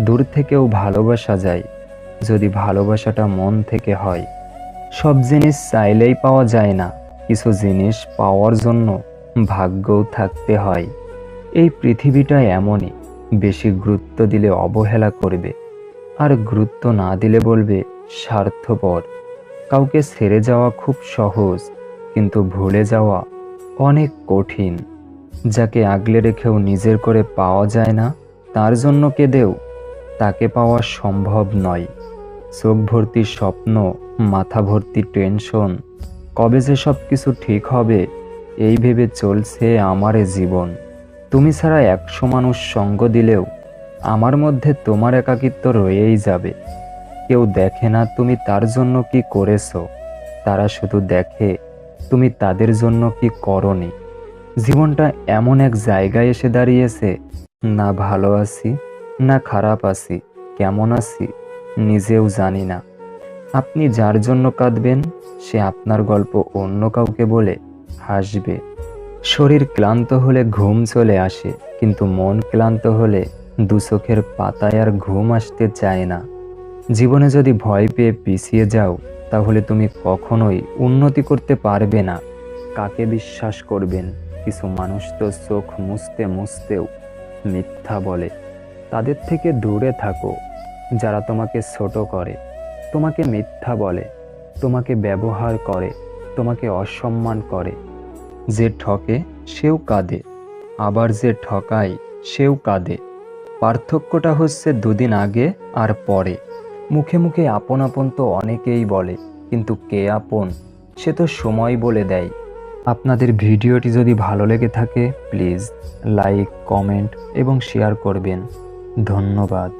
দূর থেকেও ভালোবাসা যায়, যদি ভালোবাসাটা মন থেকে হয়। সব জিনিস চাইলেই পাওয়া যায় না, কিছু জিনিস পাওয়ার জন্য ভাগ্যও থাকতে হয়। এই পৃথিবীটা এমনই, বেশি গুরুত্ব দিলে অবহেলা করবে, আর গুরুত্ব না দিলে বলবে স্বার্থপর। কাউকে ছেড়ে যাওয়া খুব সহজ, কিন্তু ভুলে যাওয়া অনেক কঠিন। যাকে আগলে রেখেও নিজের করে পাওয়া যায় না, তার জন্য কেঁদেও তাকে পাওয়া সম্ভব নয়। চোখ ভর্তি স্বপ্ন, মাথা ভর্তি টেনশন, কবে যে সব কিছু ঠিক হবে এই ভেবে চলছে আমার এ জীবন। তুমি ছাড়া 100 মানুষ সঙ্গ দিলেও আমার মধ্যে তোমার একাকিত্ব রয়েই যাবে। কেউ দেখে না তুমি তার জন্য কি করেছো, তারা শুধু দেখে তুমি তাদের জন্য কি করনি। জীবনটা এমন এক জায়গায় এসে দাঁড়িয়েছে, না ভালো আছি না খারাপ আছি, কেমন আছি নিজেও জানি না। আপনি যার জন্য কাঁদবেন সে আপনার গল্প অন্য কাউকে বলে হাসবে। শরীর ক্লান্ত হলে ঘুম চলে আসে, কিন্তু মন ক্লান্ত হলে দু চোখের পাতায় আর ঘুম আসতে চায় না। জীবনে যদি ভয় পেয়ে পিছিয়ে যাও, তাহলে তুমি কখনোই উন্নতি করতে পারবে না। কাকে বিশ্বাস করবেন? কিছু মানুষ তো চোখ মুছতে মুছতেও মিথ্যা বলে। তাদের থেকে দূরে থাকো। যারা তোমাকে ছোট করে, তোমাকে মিথ্যা বলে, তোমাকে ব্যবহার করে, তোমাকে অসম্মান করে। যে ঠকে সেও কাঁদে, আবার যে ঠকায় সেও কাঁদে। পার্থক্যটা হচ্ছে দুদিন আগে আর পরে। মুখে মুখে আপন আপন তো অনেকেই বলে, কিন্তু কে আপন সে তো সময় বলে দেয়। আপনাদের ভিডিওটি যদি ভালো লেগে থাকে প্লিজ লাইক, কমেন্ট এবং শেয়ার করবেন। ধন্যবাদ।